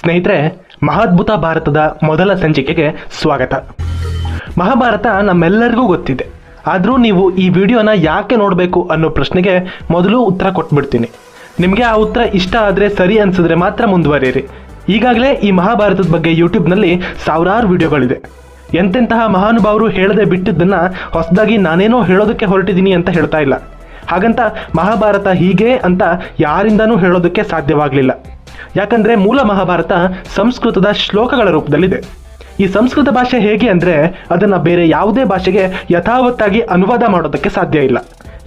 ಸ್ನೇಹಿತರೆ, ಮಹಾದ್ಭುತ ಭಾರತದ ಮೊದಲ ಸಂಚಿಕೆಗೆ ಸ್ವಾಗತ. ಮಹಾಭಾರತ ನಮ್ಮೆಲ್ಲರಿಗೂ ಗೊತ್ತಿದೆ. ಆದರೂ ನೀವು ಈ ವಿಡಿಯೋನ ಯಾಕೆ ನೋಡಬೇಕು ಅನ್ನೋ ಪ್ರಶ್ನೆಗೆ ಮೊದಲು ಉತ್ತರ ಕೊಟ್ಬಿಡ್ತೀನಿ. ನಿಮಗೆ ಆ ಉತ್ತರ ಇಷ್ಟ ಆದರೆ, ಸರಿ ಅನಿಸಿದ್ರೆ ಮಾತ್ರ ಮುಂದುವರಿಯಿರಿ. ಈಗಾಗಲೇ ಈ ಮಹಾಭಾರತದ ಬಗ್ಗೆ ಯೂಟ್ಯೂಬ್ನಲ್ಲಿ ಸಾವಿರಾರು ವಿಡಿಯೋಗಳಿದೆ. ಎಂತೆಂತಹ ಮಹಾನುಭಾವರು ಹೇಳದೆ ಬಿಟ್ಟಿದ್ದನ್ನು ಹೊಸದಾಗಿ ನಾನೇನೋ ಹೇಳೋದಕ್ಕೆ ಹೊರಟಿದ್ದೀನಿ ಅಂತ ಹೇಳ್ತಾ ಇಲ್ಲ. ಹಾಗಂತ ಮಹಾಭಾರತ ಹೀಗೆ ಅಂತ ಯಾರಿಂದನೂ ಹೇಳೋದಕ್ಕೆ ಸಾಧ್ಯವಾಗಲಿಲ್ಲ. ಯಾಕಂದರೆ ಮೂಲ ಮಹಾಭಾರತ ಸಂಸ್ಕೃತದ ಶ್ಲೋಕಗಳ ರೂಪದಲ್ಲಿದೆ. ಈ ಸಂಸ್ಕೃತ ಭಾಷೆ ಹೇಗೆ ಅಂದರೆ ಅದನ್ನು ಬೇರೆ ಯಾವುದೇ ಭಾಷೆಗೆ ಯಥಾವತ್ತಾಗಿ ಅನುವಾದ ಮಾಡೋದಕ್ಕೆ ಸಾಧ್ಯ ಇಲ್ಲ.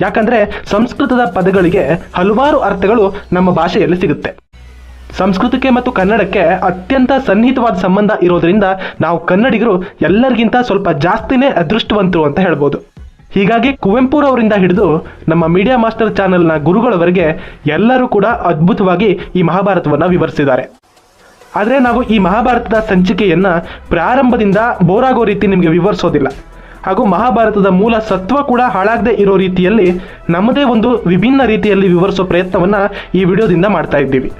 ಯಾಕಂದರೆ ಸಂಸ್ಕೃತದ ಪದಗಳಿಗೆ ಹಲವಾರು ಅರ್ಥಗಳು ನಮ್ಮ ಭಾಷೆಯಲ್ಲಿ ಸಿಗುತ್ತೆ. ಸಂಸ್ಕೃತಕ್ಕೆ ಮತ್ತು ಕನ್ನಡಕ್ಕೆ ಅತ್ಯಂತ ಸನ್ನಿಹಿತವಾದ ಸಂಬಂಧ ಇರೋದರಿಂದ ನಾವು ಕನ್ನಡಿಗರು ಎಲ್ಲರಿಗಿಂತ ಸ್ವಲ್ಪ ಜಾಸ್ತಿನೇ ಅದೃಷ್ಟವಂತರು ಅಂತ ಹೇಳ್ಬೋದು. ಹೀಗಾಗಿ ಕುವೆಂಪುರವರಿಂದ ಹಿಡಿದು ನಮ್ಮ ಮೀಡಿಯಾ ಮಾಸ್ಟರ್ ಚಾನೆಲ್ನ ಗುರುಗಳವರೆಗೆ ಎಲ್ಲರೂ ಕೂಡ ಅದ್ಭುತವಾಗಿ ಈ ಮಹಾಭಾರತವನ್ನು ವಿವರಿಸಿದ್ದಾರೆ. ಆದರೆ ನಾವು ಈ ಮಹಾಭಾರತದ ಸಂಚಿಕೆಯನ್ನು ಪ್ರಾರಂಭದಿಂದ ಬೋರಾಗೋ ರೀತಿ ನಿಮಗೆ ವಿವರಿಸೋದಿಲ್ಲ. ಹಾಗೂ ಮಹಾಭಾರತದ ಮೂಲ ಸತ್ವ ಕೂಡ ಹಾಳಾಗದೆ ಇರೋ ರೀತಿಯಲ್ಲಿ ನಮ್ಮದೇ ಒಂದು ವಿಭಿನ್ನ ರೀತಿಯಲ್ಲಿ ವಿವರಿಸೋ ಪ್ರಯತ್ನವನ್ನು ಈ ವಿಡಿಯೋದಿಂದ ಮಾಡ್ತಾ ಇದ್ದೀವಿ.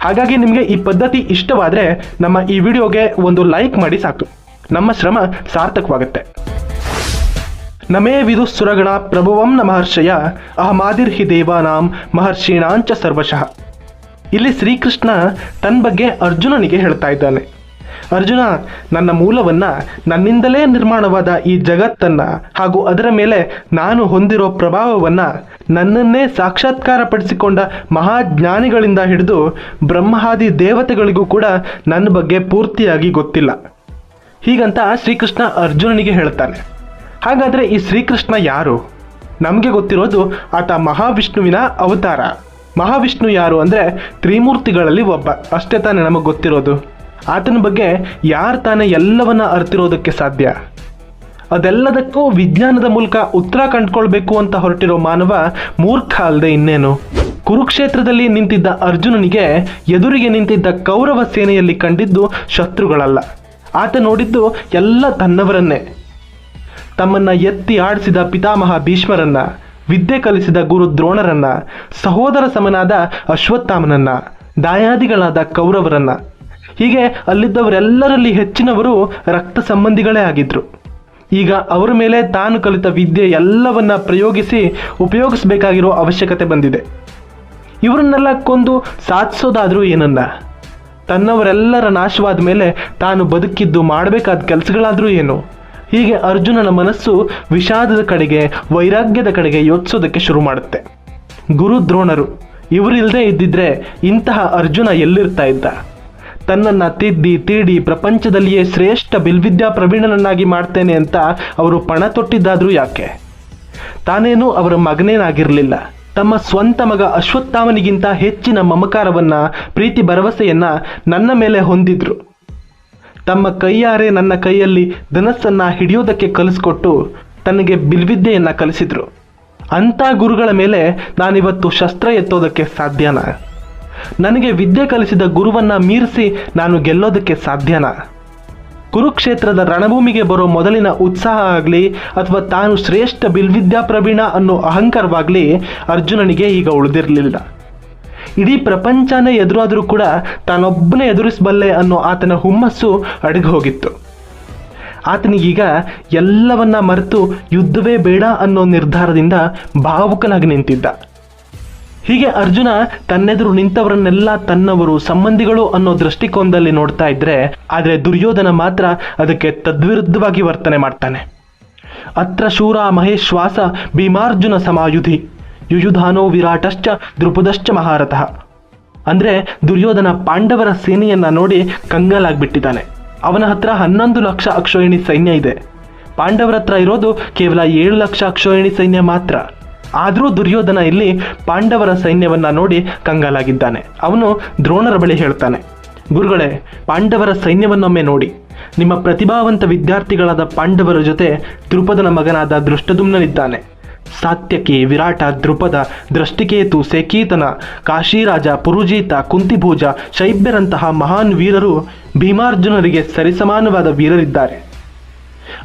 ಹಾಗಾಗಿ ನಿಮಗೆ ಈ ಪದ್ಧತಿ ಇಷ್ಟವಾದರೆ ನಮ್ಮ ಈ ವಿಡಿಯೋಗೆ ಒಂದು ಲೈಕ್ ಮಾಡಿ ಸಾಕು, ನಮ್ಮ ಶ್ರಮ ಸಾರ್ಥಕವಾಗುತ್ತೆ. ನಮೇ ವಿದುಸುರಗಣ ಪ್ರಭುವಂ ನಮಹರ್ಷಯ ಅಹಮಾದಿರ್ಹಿ ದೇವಾನಾಂ ಮಹರ್ಷೀಣಾಂಚ ಸರ್ವಶಃ. ಇಲ್ಲಿ ಶ್ರೀಕೃಷ್ಣ ತನ್ನ ಬಗ್ಗೆ ಅರ್ಜುನನಿಗೆ ಹೇಳ್ತಾ ಇದ್ದಾನೆ. ಅರ್ಜುನ, ನನ್ನ ಮೂಲವನ್ನು, ನನ್ನಿಂದಲೇ ನಿರ್ಮಾಣವಾದ ಈ ಜಗತ್ತನ್ನು ಹಾಗೂ ಅದರ ಮೇಲೆ ನಾನು ಹೊಂದಿರೋ ಪ್ರಭಾವವನ್ನು ನನ್ನನ್ನೇ ಸಾಕ್ಷಾತ್ಕಾರಪಡಿಸಿಕೊಂಡ ಮಹಾಜ್ಞಾನಿಗಳಿಂದ ಹಿಡಿದು ಬ್ರಹ್ಮಾದಿ ದೇವತೆಗಳಿಗೂ ಕೂಡ ನನ್ನ ಬಗ್ಗೆ ಪೂರ್ತಿಯಾಗಿ ಗೊತ್ತಿಲ್ಲ. ಹೀಗಂತ ಶ್ರೀಕೃಷ್ಣ ಅರ್ಜುನನಿಗೆ ಹೇಳ್ತಾನೆ. ಹಾಗಾದರೆ ಈ ಶ್ರೀಕೃಷ್ಣ ಯಾರು? ನಮಗೆ ಗೊತ್ತಿರೋದು ಆತ ಮಹಾವಿಷ್ಣುವಿನ ಅವತಾರ. ಮಹಾವಿಷ್ಣು ಯಾರು ಅಂದರೆ ತ್ರಿಮೂರ್ತಿಗಳಲ್ಲಿ ಒಬ್ಬ, ಅಷ್ಟೇ ತಾನೇ ನಮಗೆ ಗೊತ್ತಿರೋದು. ಆತನ ಬಗ್ಗೆ ಯಾರು ತಾನೇ ಎಲ್ಲವನ್ನ ಅರ್ತಿರೋದಕ್ಕೆ ಸಾಧ್ಯ? ಅದೆಲ್ಲದಕ್ಕೂ ವಿಜ್ಞಾನದ ಮೂಲಕ ಉತ್ತರ ಕಂಡುಕೊಳ್ಬೇಕು ಅಂತ ಹೊರಟಿರೋ ಮಾನವ ಮೂರ್ಖ ಅಲ್ಲದೆ ಇನ್ನೇನು. ಕುರುಕ್ಷೇತ್ರದಲ್ಲಿ ನಿಂತಿದ್ದ ಅರ್ಜುನನಿಗೆ ಎದುರಿಗೆ ನಿಂತಿದ್ದ ಕೌರವ ಸೇನೆಯಲ್ಲಿ ಕಂಡಿದ್ದು ಶತ್ರುಗಳಲ್ಲ. ಆತ ನೋಡಿದ್ದು ಎಲ್ಲ ತನ್ನವರನ್ನೇ. ತಮ್ಮನ್ನ ಎತ್ತಿ ಆಡಿಸಿದ ಪಿತಾಮಹ ಭೀಷ್ಮರನ್ನ, ವಿದ್ಯೆ ಕಲಿಸಿದ ಗುರು ದ್ರೋಣರನ್ನ, ಸಹೋದರ ಸಮನಾದ ಅಶ್ವತ್ಥಾಮನನ್ನ, ದಾಯಾದಿಗಳಾದ ಕೌರವರನ್ನ, ಹೀಗೆ ಅಲ್ಲಿದ್ದವರೆಲ್ಲರಲ್ಲಿ ಹೆಚ್ಚಿನವರು ರಕ್ತ ಸಂಬಂಧಿಗಳೇ ಆಗಿದ್ರು. ಈಗ ಅವರ ಮೇಲೆ ತಾನು ಕಲಿತ ವಿದ್ಯೆ ಎಲ್ಲವನ್ನ ಉಪಯೋಗಿಸಬೇಕಾಗಿರೋ ಅವಶ್ಯಕತೆ ಬಂದಿದೆ. ಇವರನ್ನೆಲ್ಲ ಕೊಂದು ಸಾಧಿಸೋದಾದ್ರೂ ಏನನ್ನ? ತನ್ನವರೆಲ್ಲರ ನಾಶವಾದ ಮೇಲೆ ತಾನು ಬದುಕಿದ್ದು ಮಾಡಬೇಕಾದ ಕೆಲಸಗಳಾದರೂ ಏನು? ಹೀಗೆ ಅರ್ಜುನನ ಮನಸ್ಸು ವಿಷಾದದ ಕಡೆಗೆ, ವೈರಾಗ್ಯದ ಕಡೆಗೆ ಯೋಚಿಸೋದಕ್ಕೆ ಶುರು ಮಾಡುತ್ತೆ. ಗುರು ದ್ರೋಣರು ಇವರಿಲ್ಲದೆ ಇದ್ದಿದ್ರೆ ಇಂತಹ ಅರ್ಜುನ ಎಲ್ಲಿರ್ತಾ ಇದ್ದ? ತನ್ನನ್ನು ತಿದ್ದಿ ತೀಡಿ ಪ್ರಪಂಚದಲ್ಲಿಯೇ ಶ್ರೇಷ್ಠ ಬಿಲ್ವಿದ್ಯಾ ಪ್ರವೀಣನನ್ನಾಗಿ ಮಾಡ್ತೇನೆ ಅಂತ ಅವರು ಪಣ ತೊಟ್ಟಿದ್ದಾದರೂ ಯಾಕೆ? ತಾನೇನು ಅವರ ಮಗನೇನಾಗಿರಲಿಲ್ಲ. ತಮ್ಮ ಸ್ವಂತ ಮಗ ಅಶ್ವತ್ಥಾಮನಿಗಿಂತ ಹೆಚ್ಚಿನ ಮಮಕಾರವನ್ನ, ಪ್ರೀತಿ ಭರವಸೆಯನ್ನ ನನ್ನ ಮೇಲೆ ಹೊಂದಿದ್ರು. ತಮ್ಮ ಕೈಯಾರೆ ನನ್ನ ಕೈಯಲ್ಲಿ ಧನಸ್ಸನ್ನು ಹಿಡಿಯೋದಕ್ಕೆ ಕಲಿಸ್ಕೊಟ್ಟು ತನಗೆ ಬಿಲ್ವಿದ್ಯೆಯನ್ನು ಕಲಿಸಿದ್ರು. ಅಂಥ ಗುರುಗಳ ಮೇಲೆ ನಾನಿವತ್ತು ಶಸ್ತ್ರ ಎತ್ತೋದಕ್ಕೆ ಸಾಧ್ಯನಾ? ನನಗೆ ವಿದ್ಯೆ ಕಲಿಸಿದ ಗುರುವನ್ನು ಮೀರಿಸಿ ನಾನು ಗೆಲ್ಲೋದಕ್ಕೆ ಸಾಧ್ಯನಾ? ಕುರುಕ್ಷೇತ್ರದ ರಣಭೂಮಿಗೆ ಬರೋ ಮೊದಲಿನ ಉತ್ಸಾಹ ಆಗಲಿ ಅಥವಾ ತಾನು ಶ್ರೇಷ್ಠ ಬಿಲ್ವಿದ್ಯಾ ಪ್ರವೀಣ ಅನ್ನೋ ಅಹಂಕಾರವಾಗಲಿ ಅರ್ಜುನನಿಗೆ ಈಗ ಉಳಿದಿರಲಿಲ್ಲ. ಇಡೀ ಪ್ರಪಂಚನೇ ಎದುರಾದರೂ ಕೂಡ ತಾನೊಬ್ಬನೇ ಎದುರಿಸಬಲ್ಲೆ ಅನ್ನೋ ಆತನ ಹುಮ್ಮಸ್ಸು ಅಡಗಿ ಹೋಗಿತ್ತು. ಆತನಿಗೀಗ ಎಲ್ಲವನ್ನ ಮರೆತು ಯುದ್ಧವೇ ಬೇಡ ಅನ್ನೋ ನಿರ್ಧಾರದಿಂದ ಭಾವುಕನಾಗಿ ನಿಂತಿದ್ದ. ಹೀಗೆ ಅರ್ಜುನ ತನ್ನೆದುರು ನಿಂತವರನ್ನೆಲ್ಲ ತನ್ನವರು, ಸಂಬಂಧಿಗಳು ಅನ್ನೋ ದೃಷ್ಟಿಕೋನದಲ್ಲಿ ನೋಡ್ತಾ ಇದ್ರೆ, ಆದರೆ ದುರ್ಯೋಧನ ಮಾತ್ರ ಅದಕ್ಕೆ ತದ್ವಿರುದ್ಧವಾಗಿ ವರ್ತನೆ ಮಾಡ್ತಾನೆ. ಅತ್ರ ಶೂರ ಮಹೇಶ್ವಾಸ ಭೀಮಾರ್ಜುನ ಸಮಾಯುಧಿ ಯುಯುಧಾನೋ ವಿರಾಟಶ್ಚ ದ್ರುಪದಶ್ಚ ಮಹಾರಥಃ. ಅಂದರೆ ದುರ್ಯೋಧನ ಪಾಂಡವರ ಸೇನೆಯನ್ನು ನೋಡಿ ಕಂಗಾಲಾಗ್ಬಿಟ್ಟಿದ್ದಾನೆ. ಅವನ ಹತ್ರ 11 ಲಕ್ಷ ಅಕ್ಷೋಹಿಣಿ ಸೈನ್ಯ ಇದೆ. ಪಾಂಡವರ ಹತ್ರ ಇರೋದು ಕೇವಲ 7 ಲಕ್ಷ ಅಕ್ಷೋಹಿಣಿ ಸೈನ್ಯ ಮಾತ್ರ. ಆದರೂ ದುರ್ಯೋಧನ ಇಲ್ಲಿ ಪಾಂಡವರ ಸೈನ್ಯವನ್ನು ನೋಡಿ ಕಂಗಾಲಾಗಿದ್ದಾನೆ. ಅವನು ದ್ರೋಣರ ಬಳಿ ಹೇಳ್ತಾನೆ, ಗುರುಗಳೇ, ಪಾಂಡವರ ಸೈನ್ಯವನ್ನೊಮ್ಮೆ ನೋಡಿ. ನಿಮ್ಮ ಪ್ರತಿಭಾವಂತ ವಿದ್ಯಾರ್ಥಿಗಳಾದ ಪಾಂಡವರ ಜೊತೆ ದ್ರುಪದನ ಮಗನಾದ ದೃಷ್ಟದ್ಯುಮ್ನನಿದ್ದಾನೆ. ಸಾತ್ಯಕಿ, ವಿರಾಟ, ದ್ರುಪದ, ದೃಷ್ಟಿಕೇತು, ಸೇಕೀತನ, ಕಾಶಿರಾಜ, ಪುರುಜೀತ, ಕುಂತಿಭೋಜ, ಶೈಬ್ಯರಂತಹ ಮಹಾನ್ ವೀರರು ಭೀಮಾರ್ಜುನರಿಗೆ ಸರಿಸಮಾನವಾದ ವೀರರಿದ್ದಾರೆ.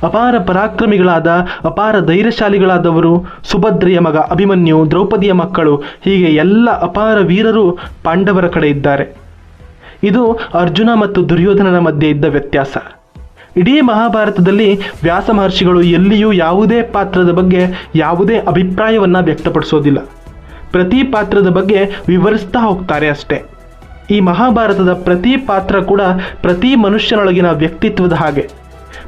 ಅಪಾರ ಪರಾಕ್ರಮಿಗಳಾದ, ಅಪಾರ ಧೈರ್ಯಶಾಲಿಗಳಾದವರು ಸುಭದ್ರೆಯ ಮಗ ಅಭಿಮನ್ಯು, ದ್ರೌಪದಿಯ ಮಕ್ಕಳು, ಹೀಗೆ ಎಲ್ಲ ಅಪಾರ ವೀರರು ಪಾಂಡವರ ಕಡೆ ಇದ್ದಾರೆ. ಇದು ಅರ್ಜುನ ಮತ್ತು ದುರ್ಯೋಧನನ ಮಧ್ಯೆ ಇದ್ದ ವ್ಯತ್ಯಾಸ. ಇಡೀ ಮಹಾಭಾರತದಲ್ಲಿ ವ್ಯಾಸ ಮಹರ್ಷಿಗಳು ಎಲ್ಲಿಯೂ ಯಾವುದೇ ಪಾತ್ರದ ಬಗ್ಗೆ ಯಾವುದೇ ಅಭಿಪ್ರಾಯವನ್ನು ವ್ಯಕ್ತಪಡಿಸೋದಿಲ್ಲ. ಪ್ರತಿ ಪಾತ್ರದ ಬಗ್ಗೆ ವಿವರಿಸ್ತಾ ಹೋಗ್ತಾರೆ ಅಷ್ಟೇ. ಈ ಮಹಾಭಾರತದ ಪ್ರತಿ ಪಾತ್ರ ಕೂಡ ಪ್ರತಿ ಮನುಷ್ಯನೊಳಗಿನ ವ್ಯಕ್ತಿತ್ವದ ಹಾಗೆ.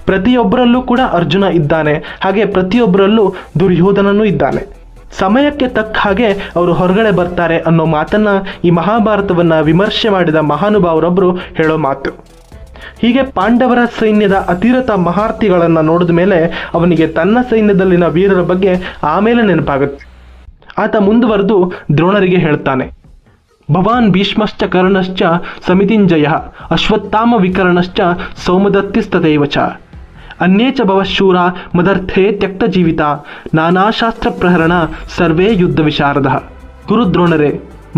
ಪ್ರತಿಯೊಬ್ಬರಲ್ಲೂ ಕೂಡ ಅರ್ಜುನ ಇದ್ದಾನೆ, ಹಾಗೆ ಪ್ರತಿಯೊಬ್ಬರಲ್ಲೂ ದುರ್ಯೋಧನನೂ ಇದ್ದಾನೆ. ಸಮಯಕ್ಕೆ ತಕ್ಕ ಹಾಗೆ ಅವರು ಹೊರಗಡೆ ಬರ್ತಾರೆ ಅನ್ನೋ ಮಾತನ್ನ ಈ ಮಹಾಭಾರತವನ್ನು ವಿಮರ್ಶೆ ಮಾಡಿದ ಮಹಾನುಭಾವರೊಬ್ಬರು ಹೇಳೋ ಮಾತು. ಹೀಗೆ ಪಾಂಡವರ ಸೈನ್ಯದ ಅತಿರಥ ಮಹಾರ್ತಿಗಳನ್ನು ನೋಡಿದ ಮೇಲೆ ಅವನಿಗೆ ತನ್ನ ಸೈನ್ಯದಲ್ಲಿನ ವೀರರ ಬಗ್ಗೆ ಆಮೇಲೆ ನೆನಪಾಗುತ್ತೆ. ಆತ ಮುಂದುವರೆದು ದ್ರೋಣರಿಗೆ ಹೇಳ್ತಾನೆ, ಭವಾನ್ ಭೀಷ್ಮಶ್ಚ ಕರ್ಣಶ್ಚ ಸಮಿತಿಂಜಯ ಅಶ್ವತ್ಥಾಮ ವಿಕರ್ಣಶ್ಚ ಸೌಮದತ್ತಿಸ್ತತೈವ ಚ ಅನ್ಯೇ ಚ ಭವಶೂರ ಮದರ್ಥೇ ತ್ಯಕ್ತ ಜೀವಿತ ನಾನಾಶಾಸ್ತ್ರ ಪ್ರಹರಣ ಸರ್ವೇ ಯುದ್ಧ ವಿಶಾರದ. ಗುರುದ್ರೋಣರೇ,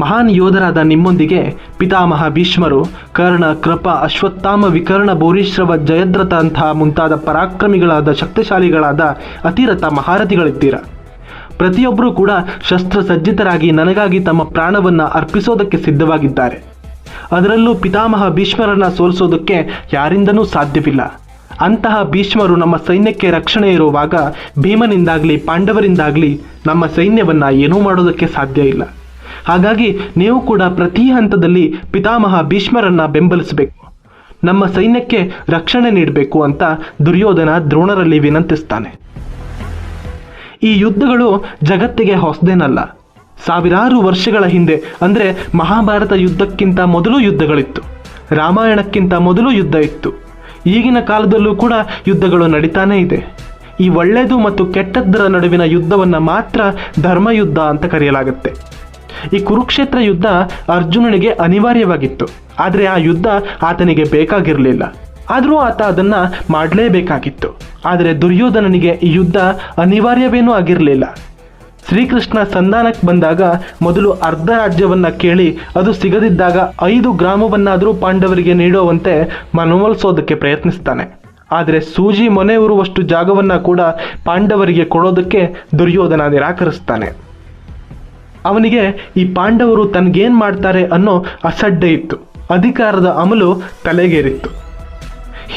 ಮಹಾನ್ ಯೋಧರಾದ ನಿಮ್ಮೊಂದಿಗೆ ಪಿತಾಮಹ ಭೀಷ್ಮರು, ಕರ್ಣ, ಕೃಪ, ಅಶ್ವತ್ಥಾಮ, ವಿಕರ್ಣ, ಭೂರಿಶ್ರವ, ಜಯದ್ರಥ ಅಂತಹ ಮುಂತಾದ ಪರಾಕ್ರಮಿಗಳಾದ ಶಕ್ತಿಶಾಲಿಗಳಾದ ಅತಿರಥ ಮಹಾರಥಿಗಳಿದ್ದೀರ. ಪ್ರತಿಯೊಬ್ಬರೂ ಕೂಡ ಶಸ್ತ್ರಸಜ್ಜಿತರಾಗಿ ನನಗಾಗಿ ತಮ್ಮ ಪ್ರಾಣವನ್ನು ಅರ್ಪಿಸೋದಕ್ಕೆ ಸಿದ್ಧವಾಗಿದ್ದಾರೆ. ಅದರಲ್ಲೂ ಪಿತಾಮಹ ಭೀಷ್ಮರನ್ನು ಸೋಲಿಸೋದಕ್ಕೆ ಯಾರಿಂದನೂ ಸಾಧ್ಯವಿಲ್ಲ. ಅಂತಹ ಭೀಷ್ಮರು ನಮ್ಮ ಸೈನ್ಯಕ್ಕೆ ರಕ್ಷಣೆ ಇರುವಾಗ ಭೀಮನಿಂದಾಗಲಿ ಪಾಂಡವರಿಂದಾಗಲಿ ನಮ್ಮ ಸೈನ್ಯವನ್ನು ಏನೂ ಮಾಡೋದಕ್ಕೆ ಸಾಧ್ಯ ಇಲ್ಲ. ಹಾಗಾಗಿ ನೀವು ಕೂಡ ಪ್ರತಿ ಹಂತದಲ್ಲಿ ಪಿತಾಮಹ ಭೀಷ್ಮರನ್ನು ಬೆಂಬಲಿಸಬೇಕು, ನಮ್ಮ ಸೈನ್ಯಕ್ಕೆ ರಕ್ಷಣೆ ನೀಡಬೇಕು ಅಂತ ದುರ್ಯೋಧನ ದ್ರೋಣರಲ್ಲಿ ವಿನಂತಿಸ್ತಾನೆ. ಈ ಯುದ್ಧಗಳು ಜಗತ್ತಿಗೆ ಹೊಸದೇನಲ್ಲ. ಸಾವಿರಾರು ವರ್ಷಗಳ ಹಿಂದೆ, ಅಂದರೆ ಮಹಾಭಾರತ ಯುದ್ಧಕ್ಕಿಂತ ಮೊದಲು ಯುದ್ಧಗಳಿತ್ತು. ರಾಮಾಯಣಕ್ಕಿಂತ ಮೊದಲು ಯುದ್ಧ ಇತ್ತು. ಈಗಿನ ಕಾಲದಲ್ಲೂ ಕೂಡ ಯುದ್ಧಗಳು ನಡೀತಾನೇ ಇದೆ. ಈ ಒಳ್ಳೆಯದು ಮತ್ತು ಕೆಟ್ಟದ್ದರ ನಡುವಿನ ಯುದ್ಧವನ್ನು ಮಾತ್ರ ಧರ್ಮಯುದ್ಧ ಅಂತ ಕರೆಯಲಾಗುತ್ತೆ. ಈ ಕುರುಕ್ಷೇತ್ರ ಯುದ್ಧ ಅರ್ಜುನನಿಗೆ ಅನಿವಾರ್ಯವಾಗಿತ್ತು, ಆದರೆ ಆ ಯುದ್ಧ ಆತನಿಗೆ ಬೇಕಾಗಿರಲಿಲ್ಲ. ಆದರೂ ಆತ ಅದನ್ನು ಮಾಡಲೇಬೇಕಾಗಿತ್ತು. ಆದರೆ ದುರ್ಯೋಧನನಿಗೆ ಈ ಯುದ್ಧ ಅನಿವಾರ್ಯವೇನೂ ಆಗಿರಲಿಲ್ಲ. ಶ್ರೀಕೃಷ್ಣ ಸಂಧಾನಕ್ಕೆ ಬಂದಾಗ ಮೊದಲು ಅರ್ಧ ರಾಜ್ಯವನ್ನು ಕೇಳಿ ಅದು ಸಿಗದಿದ್ದಾಗ 5 ಗ್ರಾಮವನ್ನಾದರೂ ಪಾಂಡವರಿಗೆ ನೀಡುವಂತೆ ಮನವೊಲಿಸೋದಕ್ಕೆ ಪ್ರಯತ್ನಿಸ್ತಾನೆ. ಆದರೆ ಸೂಜಿ ಮೊನೆ ಉರುವಷ್ಟು ಜಾಗವನ್ನು ಕೂಡ ಪಾಂಡವರಿಗೆ ಕೊಡೋದಕ್ಕೆ ದುರ್ಯೋಧನ ನಿರಾಕರಿಸ್ತಾನೆ. ಅವನಿಗೆ ಈ ಪಾಂಡವರು ತನಗೇನು ಮಾಡ್ತಾರೆ ಅನ್ನೋ ಅಸಡ್ಡೆ ಇತ್ತು. ಅಧಿಕಾರದ ಅಮಲು ತಲೆಗೇರಿತ್ತು.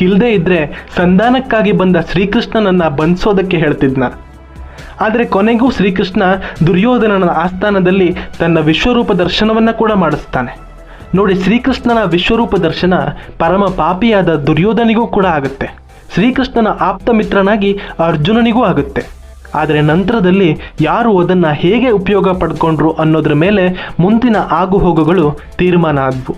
ಇಲ್ಲದೇ ಇದ್ದರೆ ಸಂಧಾನಕ್ಕಾಗಿ ಬಂದ ಶ್ರೀಕೃಷ್ಣನನ್ನು ಬಂಧಿಸೋದಕ್ಕೆ ಹೇಳ್ತಿದ್ನ. ಆದರೆ ಕೊನೆಗೂ ಶ್ರೀಕೃಷ್ಣ ದುರ್ಯೋಧನನ ಆಸ್ಥಾನದಲ್ಲಿ ತನ್ನ ವಿಶ್ವರೂಪ ದರ್ಶನವನ್ನು ಕೂಡ ಮಾಡಿಸ್ತಾನೆ. ನೋಡಿ, ಶ್ರೀಕೃಷ್ಣನ ವಿಶ್ವರೂಪ ದರ್ಶನ ಪರಮ ಪಾಪಿಯಾದ ದುರ್ಯೋಧನಿಗೂ ಕೂಡ ಆಗುತ್ತೆ. ಶ್ರೀಕೃಷ್ಣನ ಆಪ್ತ ಮಿತ್ರನಾಗಿ ಅರ್ಜುನನಿಗೂ ಆಗುತ್ತೆ. ಆದರೆ ನಂತರದಲ್ಲಿ ಯಾರು ಅದನ್ನು ಹೇಗೆ ಉಪಯೋಗ ಪಡ್ಕೊಂಡ್ರು ಅನ್ನೋದ್ರ ಮೇಲೆ ಮುಂದಿನ ಆಗುಹೋಗುಗಳು ತೀರ್ಮಾನ ಆದವು.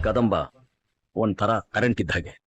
ಕದಂಬ ಒಂಥರ ಕರೆಂಟ್ ಇದ್ದ ಹಾಗೆ.